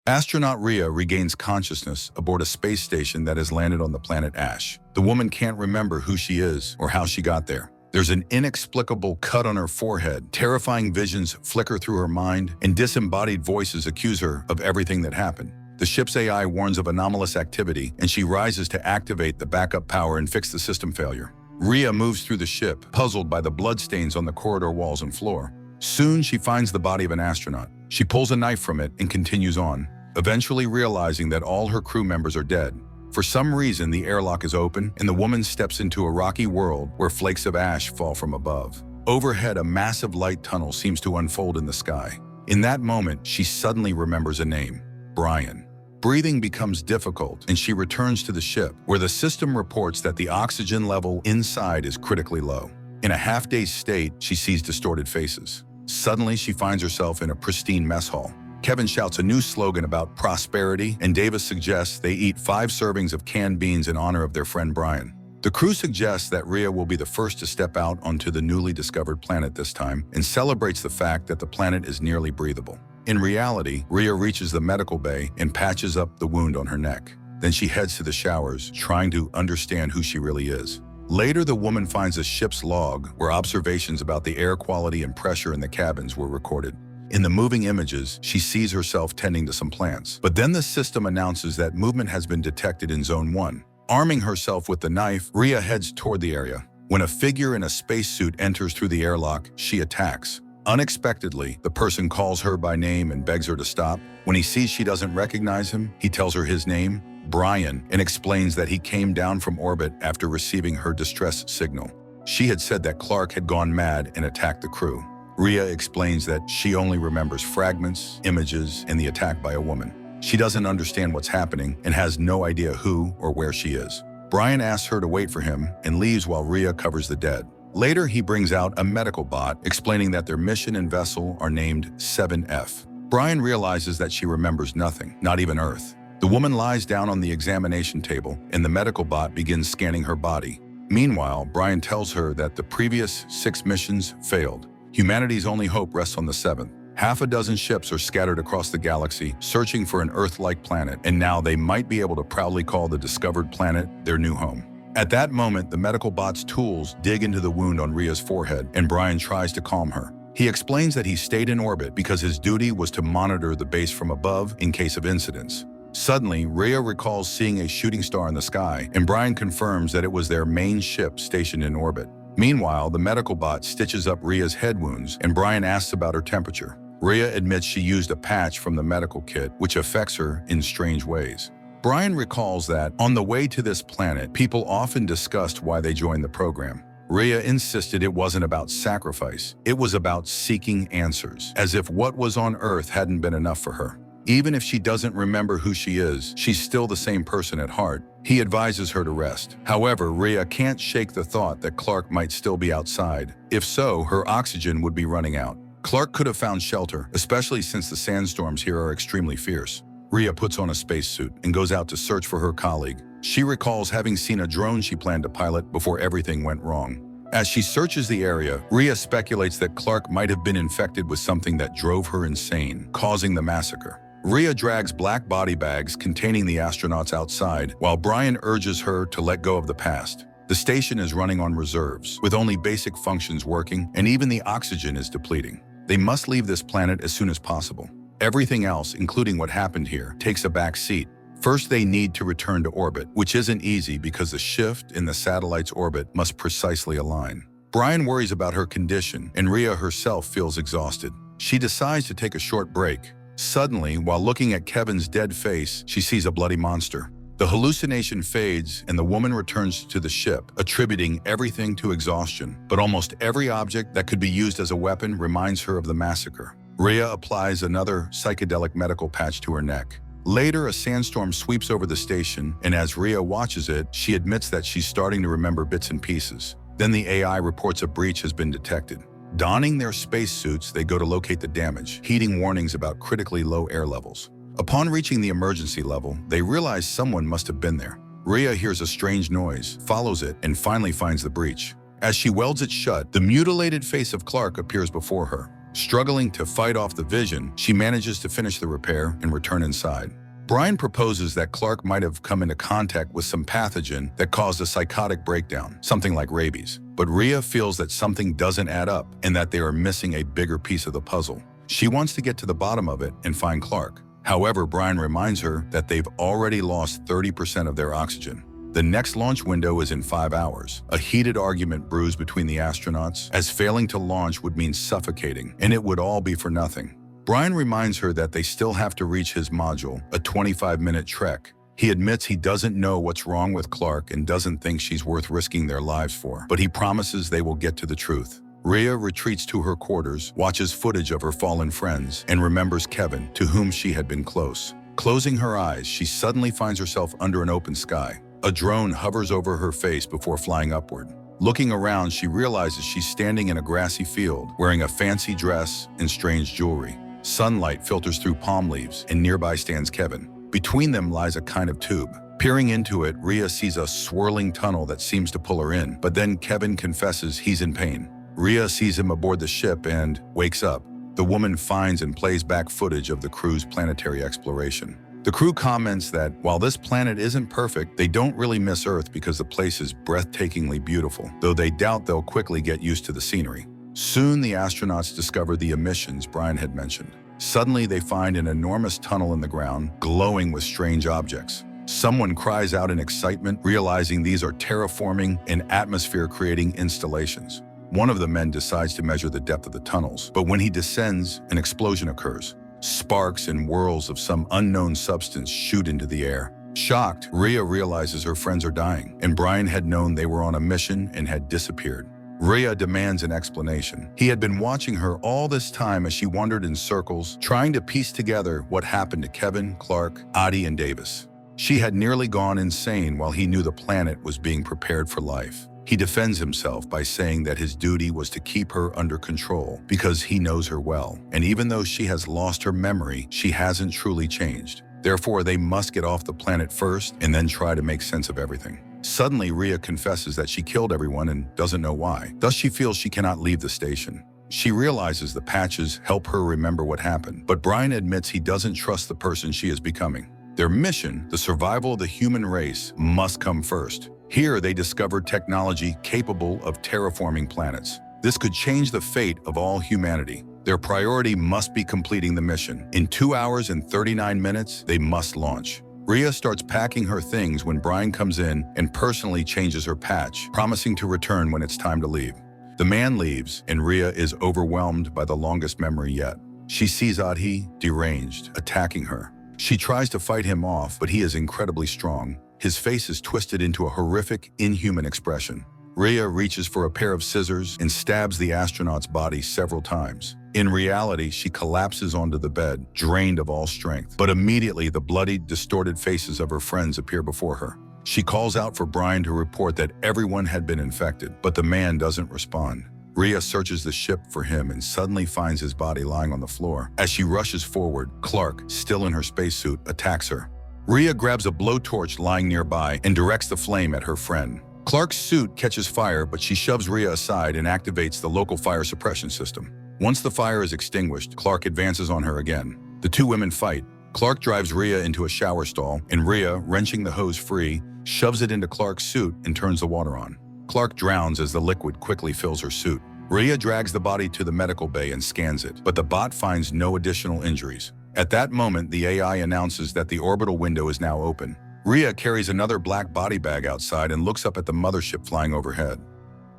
Astronaut Riya regains consciousness aboard a space station that has landed on the planet Ash. The woman can't remember who she is or how she got there. There's an inexplicable cut on her forehead, terrifying visions flicker through her mind, and disembodied voices accuse her of everything that happened. The ship's AI warns of anomalous activity, and she rises to activate the backup power and fix the system failure. Riya moves through the ship, puzzled by the bloodstains on the corridor walls and floor. Soon, she finds the body of an astronaut. She pulls a knife from it and continues on, eventually realizing that all her crew members are dead. For some reason, the airlock is open, and the woman steps into a rocky world where flakes of ash fall from above. Overhead, a massive light tunnel seems to unfold in the sky. In that moment, she suddenly remembers a name: Brian. Breathing becomes difficult, and she returns to the ship, where the system reports that the oxygen level inside is critically low. In a half-dazed state, she sees distorted faces. Suddenly, she finds herself in a pristine mess hall. Kevin shouts a new slogan about prosperity, and Davis suggests they eat 5 servings of canned beans in honor of their friend Brian. The crew suggests that Riya will be the first to step out onto the newly discovered planet this time, and celebrates the fact that the planet is nearly breathable. In reality, Riya reaches the medical bay and patches up the wound on her neck. Then she heads to the showers, trying to understand who she really is. Later, the woman finds a ship's log where observations about the air quality and pressure in the cabins were recorded. In the moving images, she sees herself tending to some plants. But then the system announces that movement has been detected in Zone 1. Arming herself with the knife, Riya heads toward the area. When a figure in a spacesuit enters through the airlock, she attacks. Unexpectedly, the person calls her by name and begs her to stop. When he sees she doesn't recognize him, he tells her his name, Brian, and explains that he came down from orbit after receiving her distress signal. She had said that Clark had gone mad and attacked the crew. Riya explains that she only remembers fragments, images, and the attack by a woman. She doesn't understand what's happening and has no idea who or where she is. Brian asks her to wait for him and leaves while Riya covers the dead. Later, he brings out a medical bot, explaining that their mission and vessel are named 7F. Brian realizes that she remembers nothing, not even Earth. The woman lies down on the examination table, and the medical bot begins scanning her body. Meanwhile, Brian tells her that the previous 6 missions failed. Humanity's only hope rests on the 7th. Half a dozen ships are scattered across the galaxy, searching for an Earth-like planet, and now they might be able to proudly call the discovered planet their new home. At that moment, the medical bot's tools dig into the wound on Riya's forehead, and Brian tries to calm her. He explains that he stayed in orbit because his duty was to monitor the base from above in case of incidents. Suddenly, Riya recalls seeing a shooting star in the sky, and Brian confirms that it was their main ship stationed in orbit. Meanwhile, the medical bot stitches up Riya's head wounds, and Brian asks about her temperature. Riya admits she used a patch from the medical kit, which affects her in strange ways. Brian recalls that, on the way to this planet, people often discussed why they joined the program. Riya insisted it wasn't about sacrifice, it was about seeking answers, as if what was on Earth hadn't been enough for her. Even if she doesn't remember who she is, she's still the same person at heart. He advises her to rest. However, Riya can't shake the thought that Clark might still be outside. If so, her oxygen would be running out. Clark could have found shelter, especially since the sandstorms here are extremely fierce. Riya puts on a spacesuit and goes out to search for her colleague. She recalls having seen a drone she planned to pilot before everything went wrong. As she searches the area, Riya speculates that Clark might have been infected with something that drove her insane, causing the massacre. Riya drags black body bags containing the astronauts outside, while Brian urges her to let go of the past. The station is running on reserves, with only basic functions working, and even the oxygen is depleting. They must leave this planet as soon as possible. Everything else, including what happened here, takes a back seat. First, they need to return to orbit, which isn't easy because the shift in the satellite's orbit must precisely align. Brian worries about her condition, and Riya herself feels exhausted. She decides to take a short break. Suddenly, while looking at Kevin's dead face, she sees a bloody monster. The hallucination fades, and the woman returns to the ship, attributing everything to exhaustion. But almost every object that could be used as a weapon reminds her of the massacre. Riya applies another psychedelic medical patch to her neck. Later, a sandstorm sweeps over the station, and as Riya watches it, she admits that she's starting to remember bits and pieces. Then the AI reports a breach has been detected. Donning their spacesuits, they go to locate the damage, heeding warnings about critically low air levels. Upon reaching the emergency level, they realize someone must have been there. Riya hears a strange noise, follows it, and finally finds the breach. As she welds it shut, the mutilated face of Clark appears before her. Struggling to fight off the vision, she manages to finish the repair and return inside. Brian proposes that Clark might have come into contact with some pathogen that caused a psychotic breakdown, something like rabies. But Riya feels that something doesn't add up and that they are missing a bigger piece of the puzzle. She wants to get to the bottom of it and find Clark. However, Brian reminds her that they've already lost 30% of their oxygen. The next launch window is in 5 hours. A heated argument brews between the astronauts, as failing to launch would mean suffocating, and it would all be for nothing. Brian reminds her that they still have to reach his module, a 25-minute trek. He admits he doesn't know what's wrong with Clark and doesn't think she's worth risking their lives for, but he promises they will get to the truth. Riya retreats to her quarters, watches footage of her fallen friends, and remembers Kevin, to whom she had been close. Closing her eyes, she suddenly finds herself under an open sky. A drone hovers over her face before flying upward. Looking around, she realizes she's standing in a grassy field, wearing a fancy dress and strange jewelry. Sunlight filters through palm leaves, and nearby stands Kevin. Between them lies a kind of tube. Peering into it, Riya sees a swirling tunnel that seems to pull her in, but then Kevin confesses he's in pain. Riya sees him aboard the ship and wakes up. The woman finds and plays back footage of the crew's planetary exploration. The crew comments that while this planet isn't perfect, they don't really miss Earth because the place is breathtakingly beautiful, though they doubt they'll quickly get used to the scenery. Soon, the astronauts discover the emissions Brian had mentioned. Suddenly, they find an enormous tunnel in the ground, glowing with strange objects. Someone cries out in excitement, realizing these are terraforming and atmosphere-creating installations. One of the men decides to measure the depth of the tunnels, but when he descends, an explosion occurs. Sparks and whirls of some unknown substance shoot into the air. Shocked, Riya realizes her friends are dying, and Brian had known they were on a mission and had disappeared. Riya demands an explanation. He had been watching her all this time as she wandered in circles, trying to piece together what happened to Kevin, Clark, Adi, and Davis. She had nearly gone insane while he knew the planet was being prepared for life. He defends himself by saying that his duty was to keep her under control because he knows her well, and even though she has lost her memory, she hasn't truly changed. Therefore, they must get off the planet first and then try to make sense of everything. Suddenly, Riya confesses that she killed everyone and doesn't know why. Thus, she feels she cannot leave the station. She realizes the patches help her remember what happened, but Brian admits he doesn't trust the person she is becoming. Their mission, the survival of the human race, must come first. Here, they discovered technology capable of terraforming planets. This could change the fate of all humanity. Their priority must be completing the mission. In 2 hours and 39 minutes, they must launch. Riya starts packing her things when Brian comes in and personally changes her patch, promising to return when it's time to leave. The man leaves, and Riya is overwhelmed by the longest memory yet. She sees Adi, deranged, attacking her. She tries to fight him off, but he is incredibly strong. His face is twisted into a horrific, inhuman expression. Riya reaches for a pair of scissors and stabs the astronaut's body several times. In reality, she collapses onto the bed, drained of all strength. But immediately, the bloodied, distorted faces of her friends appear before her. She calls out for Brian to report that everyone had been infected, but the man doesn't respond. Riya searches the ship for him and suddenly finds his body lying on the floor. As she rushes forward, Clark, still in her spacesuit, attacks her. Riya grabs a blowtorch lying nearby and directs the flame at her friend. Clark's suit catches fire, but she shoves Riya aside and activates the local fire suppression system. Once the fire is extinguished, Clark advances on her again. The two women fight. Clark drives Riya into a shower stall, and Riya, wrenching the hose free, shoves it into Clark's suit and turns the water on. Clark drowns as the liquid quickly fills her suit. Riya drags the body to the medical bay and scans it, but the bot finds no additional injuries. At that moment, the AI announces that the orbital window is now open. Riya carries another black body bag outside and looks up at the mothership flying overhead.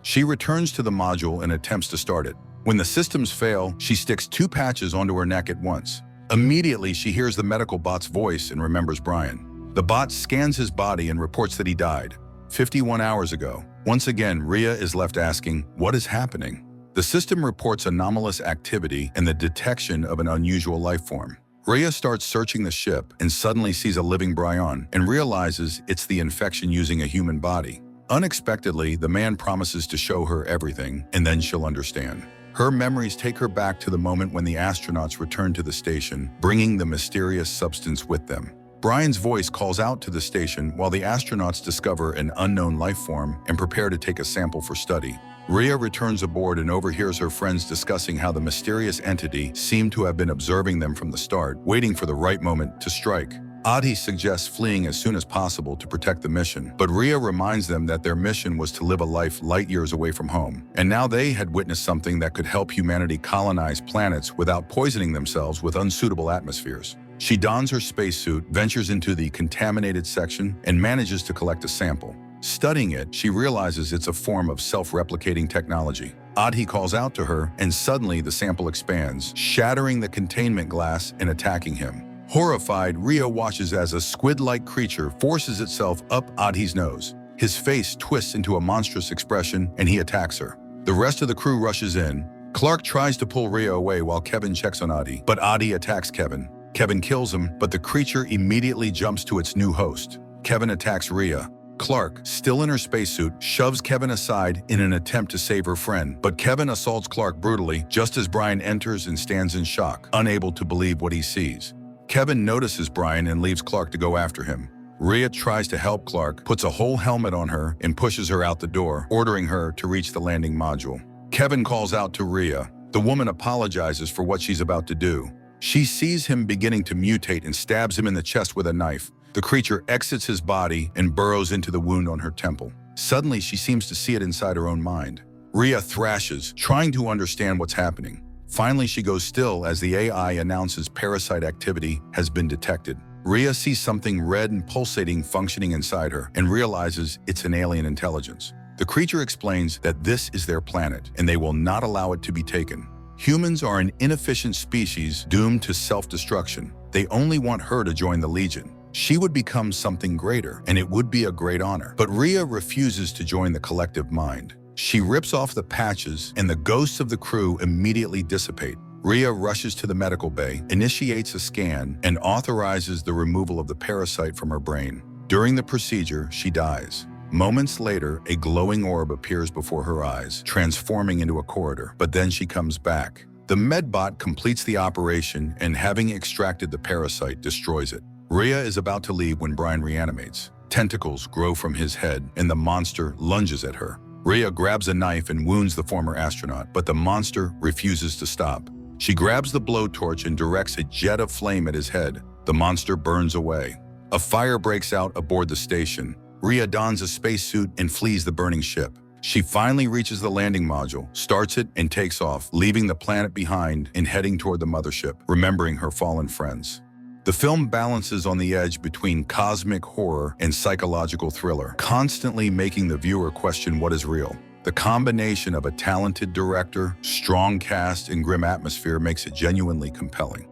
She returns to the module and attempts to start it. When the systems fail, she sticks 2 patches onto her neck at once. Immediately, she hears the medical bot's voice and remembers Brian. The bot scans his body and reports that he died 51 hours ago. Once again, Riya is left asking, what is happening? The system reports anomalous activity and the detection of an unusual life form. Riya starts searching the ship and suddenly sees a living Brian and realizes it's the infection using a human body. Unexpectedly, the man promises to show her everything, and then she'll understand. Her memories take her back to the moment when the astronauts returned to the station, bringing the mysterious substance with them. Brian's voice calls out to the station while the astronauts discover an unknown life form and prepare to take a sample for study. Riya returns aboard and overhears her friends discussing how the mysterious entity seemed to have been observing them from the start, waiting for the right moment to strike. Adi suggests fleeing as soon as possible to protect the mission, but Riya reminds them that their mission was to live a life light years away from home. And now they had witnessed something that could help humanity colonize planets without poisoning themselves with unsuitable atmospheres. She dons her spacesuit, ventures into the contaminated section, and manages to collect a sample. Studying it, she realizes it's a form of self-replicating technology. Adi calls out to her, and suddenly the sample expands, shattering the containment glass and attacking him. Horrified, Riya watches as a squid-like creature forces itself up Adi's nose. His face twists into a monstrous expression, and he attacks her. The rest of the crew rushes in. Clark tries to pull Riya away while Kevin checks on Adi, but Adi attacks Kevin. Kevin kills him, but the creature immediately jumps to its new host. Kevin attacks Riya. Clark, still in her spacesuit, shoves Kevin aside in an attempt to save her friend, but Kevin assaults Clark brutally just as Brian enters and stands in shock, unable to believe what he sees. Kevin notices Brian and leaves Clark to go after him. Riya tries to help Clark, puts a whole helmet on her, and pushes her out the door, ordering her to reach the landing module. Kevin calls out to Riya. The woman apologizes for what she's about to do. She sees him beginning to mutate and stabs him in the chest with a knife. The creature exits his body and burrows into the wound on her temple. Suddenly, she seems to see it inside her own mind. Riya thrashes, trying to understand what's happening. Finally, she goes still as the AI announces parasite activity has been detected. Riya sees something red and pulsating functioning inside her and realizes it's an alien intelligence. The creature explains that this is their planet and they will not allow it to be taken. Humans are an inefficient species doomed to self-destruction. They only want her to join the Legion. She would become something greater, and it would be a great honor. But Riya refuses to join the collective mind. She rips off the patches, and the ghosts of the crew immediately dissipate. Riya rushes to the medical bay, initiates a scan, and authorizes the removal of the parasite from her brain. During the procedure, she dies. Moments later, a glowing orb appears before her eyes, transforming into a corridor, but then she comes back. The medbot completes the operation, and having extracted the parasite, destroys it. Riya is about to leave when Brian reanimates. Tentacles grow from his head, and the monster lunges at her. Riya grabs a knife and wounds the former astronaut, but the monster refuses to stop. She grabs the blowtorch and directs a jet of flame at his head. The monster burns away. A fire breaks out aboard the station. Riya dons a spacesuit and flees the burning ship. She finally reaches the landing module, starts it, and takes off, leaving the planet behind and heading toward the mothership, remembering her fallen friends. The film balances on the edge between cosmic horror and psychological thriller, constantly making the viewer question what is real. The combination of a talented director, strong cast, and grim atmosphere makes it genuinely compelling.